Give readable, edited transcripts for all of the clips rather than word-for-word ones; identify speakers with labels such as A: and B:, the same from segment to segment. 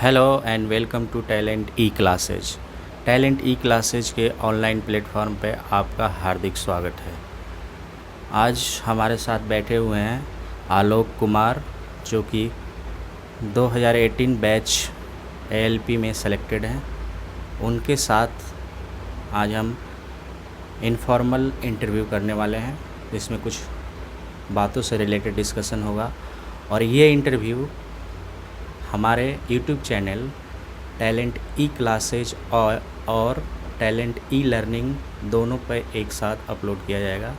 A: Hello and welcome to Talent E Classes. Talent E Classes के online platform पे आपका हार्दिक स्वागत है। आज हमारे साथ बैठे हुए हैं आलोक कुमार, जो कि 2018 बैच एएलपी में सेलेक्टेड हैं। उनके साथ आज हम इनफॉर्मल इंटरव्यू करने वाले हैं, जिसमें कुछ बातों से रिलेटेड डिस्कशन होगा। और ये इंटरव्यू हमारे YouTube channel talent E classes और टैलेंट ई लर्निंग दोनों पर एक साथ अपलोड किया जाएगा,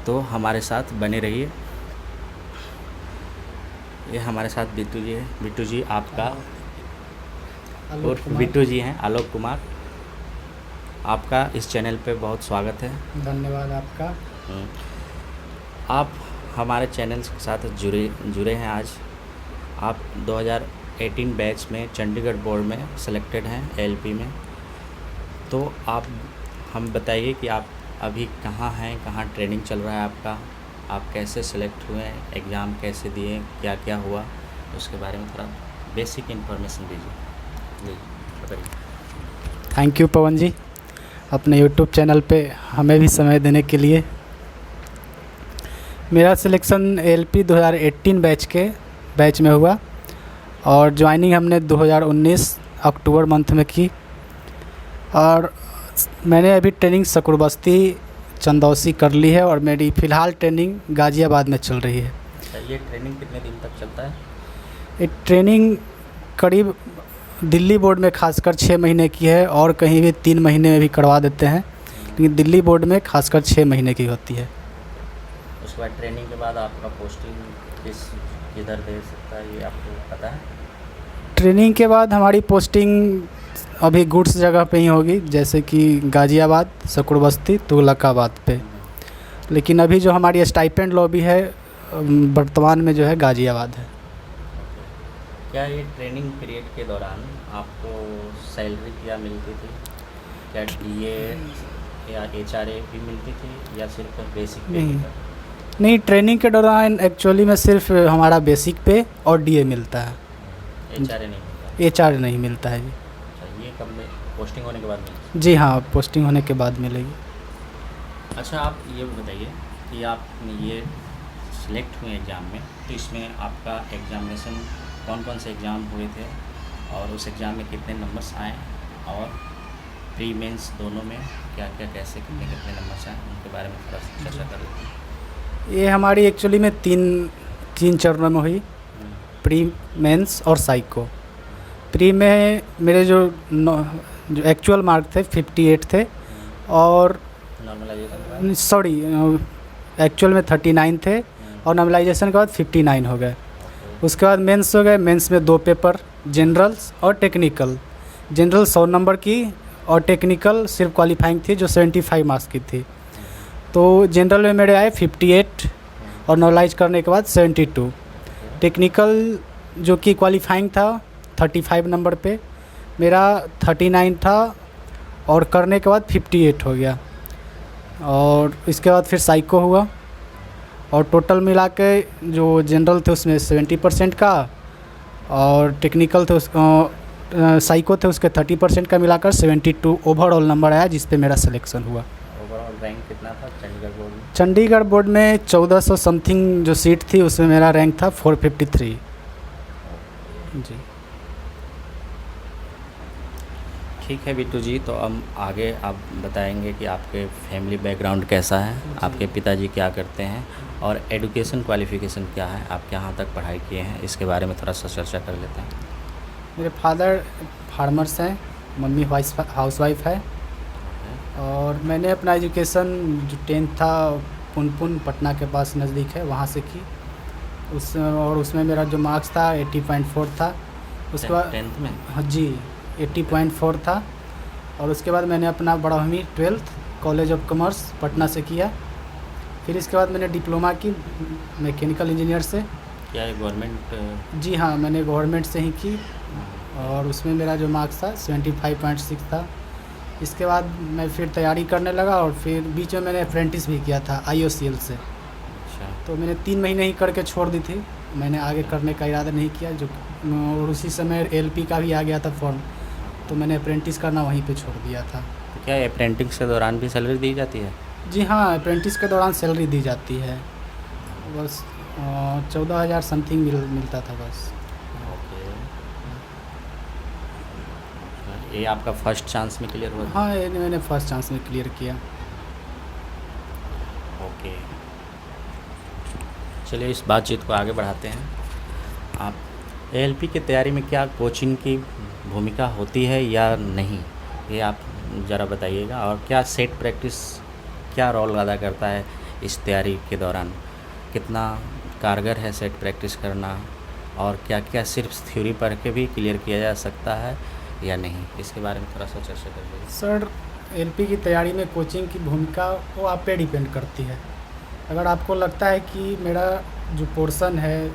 A: तो हमारे साथ बने रहिए। ये हमारे साथ बिट्टू जी है। बिट्टू जी आपका, और बिट्टू जी हैं आलोक कुमार, आपका इस चैनल पे बहुत स्वागत है।
B: धन्यवाद आपका।
A: आप हमारे चैनल के साथ जुड़े हैं। आज आप 2018 बैच में चंडीगढ़ बोर्ड में सेलेक्टेड हैं एएलपी में। तो हम बताइए कि आप अभी कहाँ हैं, कहाँ ट्रेनिंग चल रहा है आपका, आप कैसे सेलेक्ट हुए, एग्ज़ाम कैसे दिए, क्या क्या हुआ, उसके बारे में थोड़ा बेसिक इन्फॉर्मेशन दीजिए। बताइए।
B: थैंक यू पवन जी, अपने यूट्यूब चैनल पे हमें भी समय देने के लिए। मेरा सिलेक्शन एएलपी 2018 बैच में हुआ और ज्वाइनिंग हमने 2019 अक्टूबर मंथ में की। और मैंने अभी ट्रेनिंग सकूरबस्ती चंदौसी कर ली है और मेरी फ़िलहाल ट्रेनिंग गाज़ियाबाद में चल रही है।
A: ये ट्रेनिंग कितने दिन तक चलता है?
B: ये ट्रेनिंग करीब दिल्ली बोर्ड में खासकर 6 महीने की है, और कहीं भी 3 महीने में भी करवा देते हैं, लेकिन दिल्ली बोर्ड में खासकर 6 महीने की होती है।
A: उसके बाद ट्रेनिंग के बाद आपका पोस्टिंग किधर दे सकता है, ये आपको पता है?
B: ट्रेनिंग के बाद हमारी पोस्टिंग अभी गुड्स जगह पे ही होगी, जैसे कि गाज़ियाबाद, सकूरबस्ती, तुगलकाबाद पे। लेकिन अभी जो हमारी स्टाइपेंड लॉबी है वर्तमान में जो है गाज़ियाबाद है।
A: क्या ये ट्रेनिंग पीरियड के दौरान आपको सैलरी क्या मिलती थी? क्या डीए या एचआरए भी मिलती थी या सिर्फ बेसिक पे?
B: नहीं, ट्रेनिंग के दौरान एक्चुअली में सिर्फ हमारा बेसिक पे और डीए मिलता है।
A: एचआरए नहीं मिलता?
B: एचआर नहीं मिलता है जी।
A: अच्छा, ये कब में पोस्टिंग होने के बाद मिलता?
B: जी हाँ, पोस्टिंग होने के बाद मिलेगी।
A: अच्छा, आप ये बताइए कि आप ये सिलेक्ट हुए एग्ज़ाम में, तो इसमें आपका एग्ज़ामिनेशन कौन कौन से एग्ज़ाम हुए थे और उस एग्ज़ाम में कितने नंबर्स आए, और प्री मेंस दोनों में क्या क्या, कैसे कितने कितने नंबर्स आए, उनके बारे में थोड़ा चर्चा कर लेते हैं।
B: ये हमारी एक्चुअली में तीन चरणों में हुई, प्री, मेंस और साइको। प्री में मेरे जो एक्चुअल मार्क थे 58 थे, और सॉरी एक्चुअल में 39 थे, और नॉर्मलाइजेशन के बाद 59 हो गए। उसके बाद मेंस हो गए। मेंस में 2 पेपर, जनरल्स और टेक्निकल। जनरल 100 नंबर की और टेक्निकल सिर्फ क्वालिफाइंग थी, जो 75 मार्क्स की थी। तो जनरल में मेरे आए 58 और नॉर्मलाइज करने के बाद 72। टेक्निकल जो कि क्वालिफाइंग था 35 नंबर पे, मेरा 39 था और करने के बाद 58 हो गया। और इसके बाद फिर साइको हुआ, और टोटल मिला के जो जनरल थे उसमें 70% का, और टेक्निकल थे साइको थे उसके 30% का, मिलाकर 72 ओवरऑल नंबर आया, जिस पे मेरा सिलेक्शन हुआ।
A: ओवरऑल रैंक कितना था चंडीगढ़ बोर्ड में?
B: चंडीगढ़ बोर्ड में 1400 समथिंग जो सीट थी, उसमें मेरा रैंक था 453 जी।
A: ठीक है बिट्टू जी, तो हम आगे आप बताएंगे कि आपके फैमिली बैकग्राउंड कैसा है, आपके पिताजी क्या करते हैं, और एजुकेशन क्वालिफ़िकेशन क्या है, आप कहाँ तक पढ़ाई किए हैं, इसके बारे में थोड़ा सा चर्चा कर लेते हैं।
B: मेरे फादर फार्मर्स हैं, मम्मी हाउसवाइफ है, और मैंने अपना एजुकेशन जो 10th था पुनपुन पटना के पास नज़दीक है, वहाँ से की। उसमें मेरा जो मार्क्स था 80.4 था। उसके बाद
A: 10th में?
B: हाँ जी, 80.4 था। और उसके बाद मैंने अपना बड़हमी 12th college of commerce Patna से किया। फिर इसके बाद मैंने डिप्लोमा की मैकेनिकल इंजीनियर से।
A: क्या है गवर्नमेंट?
B: जी हाँ, मैंने गवर्नमेंट से ही की, और उसमें मेरा जो मार्क्स था 75.6 था। इसके बाद मैं फिर तैयारी करने लगा, और फिर बीच में मैंने अप्रेंटिस भी किया था IOCL से।
A: अच्छा,
B: तो मैंने 3 महीने ही करके छोड़ दी थी। मैंने आगे करने का इरादा नहीं किया, जो और उसी समय एलपी का भी आ गया था फॉर्म, तो मैंने अप्रेंटिस करना वहीं पे छोड़ दिया था।
A: तो क्या अप्रेंटिस के दौरान भी सैलरी दी जाती है?
B: जी हाँ, अप्रेंटिस के दौरान सैलरी दी जाती है, बस 14,000 समथिंग मिलता था बस।
A: ओके। ये आपका फर्स्ट चांस में क्लियर हुआ था?
B: हाँ, ये मैंने फर्स्ट चांस में क्लियर किया।
A: ओके, चलिए इस बातचीत को आगे बढ़ाते हैं। आप एएलपी की तैयारी में क्या कोचिंग की भूमिका होती है या नहीं, ये आप ज़रा बताइएगा। और क्या सेट प्रैक्टिस क्या रोल अदा करता है इस तैयारी के दौरान? कितना कारगर है सेट प्रैक्टिस करना, और क्या क्या सिर्फ थ्योरी पढ़ के भी क्लियर किया जा सकता है या नहीं, इसके बारे में थोड़ा सा चर्चा कर लीजिए।
B: सर, एलपी की तैयारी में कोचिंग की भूमिका वो आप पे डिपेंड करती है। अगर आपको लगता है कि मेरा जो पोर्शन है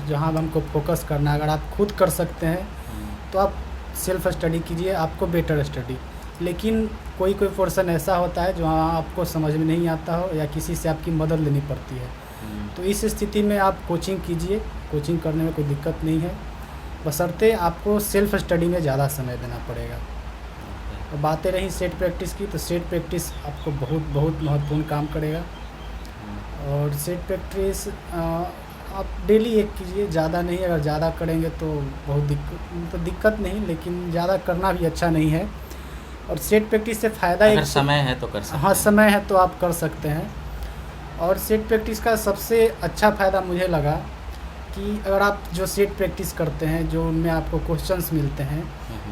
B: जहाँ अब हमको फोकस करना है, अगर आप खुद कर सकते हैं तो आप सेल्फ स्टडी कीजिए, आपको बेटर स्टडी। लेकिन कोई कोई पोर्शन ऐसा होता है जो आपको समझ में नहीं आता हो या किसी से आपकी मदद लेनी पड़ती है, तो इस स्थिति में आप कोचिंग कीजिए। कोचिंग करने में कोई दिक्कत नहीं है, बशर्ते आपको सेल्फ स्टडी में ज़्यादा समय देना पड़ेगा। और बातें रही सेट प्रैक्टिस की, तो सेट प्रैक्टिस आपको बहुत बहुत महत्वपूर्ण काम करेगा। और सेट प्रैक्टिस आप डेली एक कीजिए, ज़्यादा नहीं। अगर ज़्यादा करेंगे तो बहुत दिक्कत नहीं, लेकिन ज़्यादा करना भी अच्छा नहीं है। और सेट प्रैक्टिस से फ़ायदा
A: अगर समय है तो कर सकते हैं।
B: हाँ, समय है तो आप कर सकते हैं। और सेट प्रैक्टिस का सबसे अच्छा फ़ायदा मुझे लगा कि अगर आप जो सेट प्रैक्टिस करते हैं, जो उनमें आपको क्वेश्चंस मिलते हैं,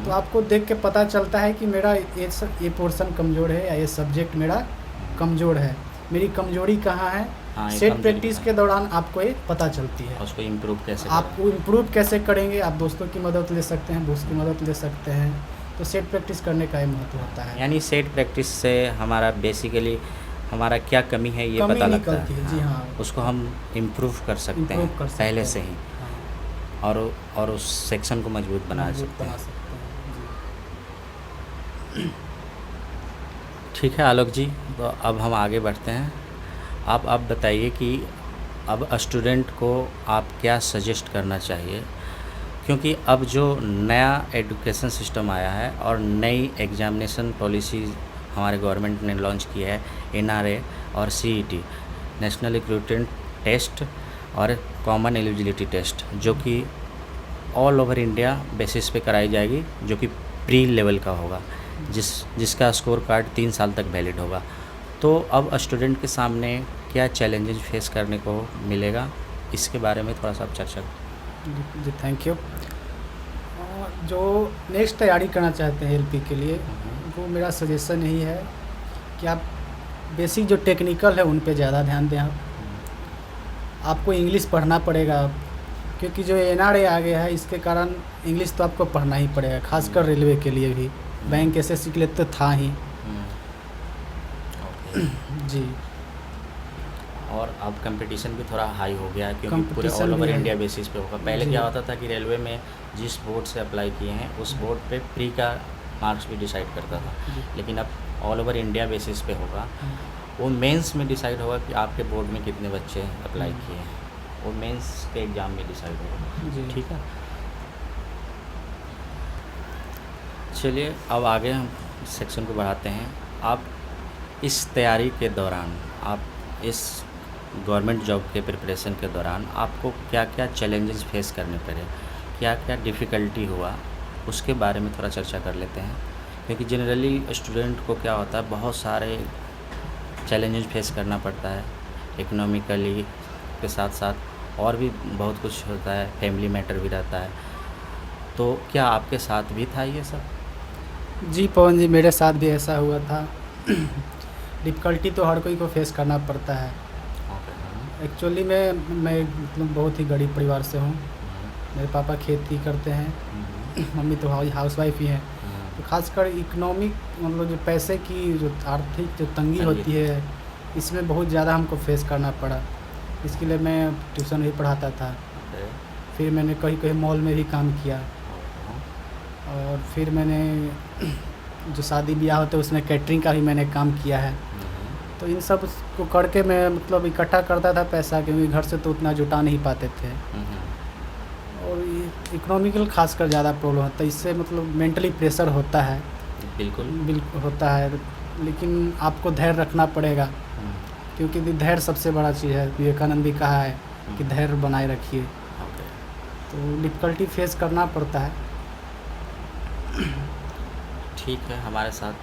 B: तो आपको देख के पता चलता है कि मेरा ये पोर्शन कमज़ोर है या ये सब्जेक्ट मेरा कमज़ोर है, मेरी कमज़ोरी कहाँ है।
A: हाँ,
B: सेट प्रैक्टिस के दौरान आपको ये पता चलती है।
A: उसको इम्प्रूव कैसे
B: आप इम्प्रूव कैसे करेंगे, आप दोस्तों की मदद ले सकते हैं, दोस्त की मदद ले सकते हैं। तो सेट प्रैक्टिस करने का ये महत्व होता है।
A: यानी सेट प्रैक्टिस से हमारा बेसिकली हमारा क्या कमी है ये
B: कमी
A: पता लगता
B: निकलती है। जी हाँ,
A: उसको हम इम्प्रूव कर सकते
B: इम्प्रूव
A: हैं
B: कर सकते
A: पहले
B: हैं।
A: से ही,
B: हाँ,
A: और उस सेक्शन को मजबूत बना
B: मजबूत
A: सकते
B: बना
A: हैं।
B: सकते हैं। जी।
A: ठीक है आलोक जी, तो अब हम आगे बढ़ते हैं। आप बताइए कि अब स्टूडेंट को आप क्या सजेस्ट करना चाहिए, क्योंकि अब जो नया एजुकेशन सिस्टम आया है और नई एग्जामिनेशन पॉलिसी हमारे गवर्नमेंट ने लॉन्च की है, एनआरए और सीईटी, नेशनल रिक्रूटमेंट टेस्ट और कॉमन एलिजिबिलिटी टेस्ट, जो कि ऑल ओवर इंडिया बेसिस पे कराई जाएगी, जो कि प्री लेवल का होगा, जिसका स्कोर कार्ड 3 साल तक वैलिड होगा। तो अब स्टूडेंट के सामने क्या चैलेंजेस फेस करने को मिलेगा, इसके बारे में थोड़ा सा आप चर्चा।
B: जी, थैंक यू। जो नेक्स्ट तैयारी करना चाहते हैं एलपी के लिए, वो मेरा सजेशन यही है कि आप बेसिक जो टेक्निकल है उन पे ज़्यादा ध्यान दें। आपको इंग्लिश पढ़ना पड़ेगा, क्योंकि जो एनआरए आ गया है इसके कारण इंग्लिश तो आपको पढ़ना ही पड़ेगा, खासकर रेलवे के लिए भी। बैंक एसएससी के लिए तो था ही। जी।
A: और अब कंपटीशन भी थोड़ा हाई हो गया है, क्योंकि पूरे
B: कंपटीशन
A: ऑल ओवर
B: भी है।
A: इंडिया बेसिस पे होगा। पहले
B: जी।
A: क्या होता था कि रेलवे में जिस बोर्ड से अप्लाई किए हैं उस बोर्ड पे प्री का मार्क्स भी डिसाइड करता था,
B: जी।
A: लेकिन अब ऑल ओवर इंडिया बेसिस पे होगा। वो मेंस में डिसाइड होगा कि आपके बोर्ड में कितने बच्चे अप्लाई किए हैं, वो मेंस के एग्ज़ाम में डिसाइड होगा।
B: जी।
A: ठीक है, चलिए अब आगे हम सेक्शन को बढ़ाते हैं। आप इस तैयारी के दौरान, आप इस गवर्नमेंट जॉब के प्रिपरेशन के दौरान आपको क्या क्या चैलेंजेस फेस करने पड़े, क्या क्या डिफ़िकल्टी हुआ, उसके बारे में थोड़ा चर्चा कर लेते हैं। क्योंकि जनरली स्टूडेंट को क्या होता है, बहुत सारे चैलेंजेस फेस करना पड़ता है, इकोनॉमिकली के साथ साथ और भी बहुत कुछ होता है, फैमिली मैटर भी रहता है। तो क्या आपके साथ भी था ये सब?
B: जी पवन जी, मेरे साथ भी ऐसा हुआ था। डिफ़िकल्टी तो हर कोई को फेस करना पड़ता है। एक्चुअली मैं मतलब बहुत ही गरीब परिवार से हूँ। मेरे पापा खेती करते हैं, मम्मी तो हाउसवाइफ ही हैं। तो खासकर इकोनॉमिक मतलब जो पैसे की जो आर्थिक जो तंगी होती है, इसमें बहुत ज़्यादा हमको फेस करना पड़ा। इसके लिए मैं ट्यूशन भी पढ़ाता था, फिर मैंने कहीं कहीं मॉल में भी काम किया, और फिर मैंने जो शादी ब्याह होते हैं उसमें कैटरिंग का भी मैंने काम किया है। तो इन सब को करके मैं मतलब इकट्ठा करता था पैसा, क्योंकि घर से तो उतना जुटा नहीं पाते थे। और ये इकोनॉमिकल खासकर ज़्यादा प्रॉब्लम होता है, इससे मतलब मेंटली प्रेशर होता है,
A: बिल्कुल।
B: बिल्कुल होता है, लेकिन आपको धैर्य रखना पड़ेगा, क्योंकि धैर्य सबसे बड़ा चीज़ है। विवेकानंद भी कहा है कि धैर्य बनाए रखिए।
A: ओके।
B: तो डिफ़िकल्टी फेस करना पड़ता है।
A: ठीक है, हमारे साथ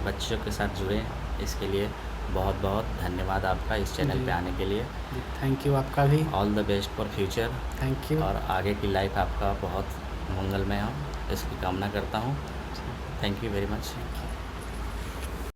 A: बच्चों के साथ जुड़े, इसके लिए बहुत बहुत धन्यवाद आपका इस चैनल
B: जी।
A: पे आने के लिए।
B: थैंक यू आपका भी।
A: All the best for future,
B: thank you.
A: और आगे की लाइफ आपका बहुत मंगलमय हो, इसकी कामना करता हूँ। Thank you very much.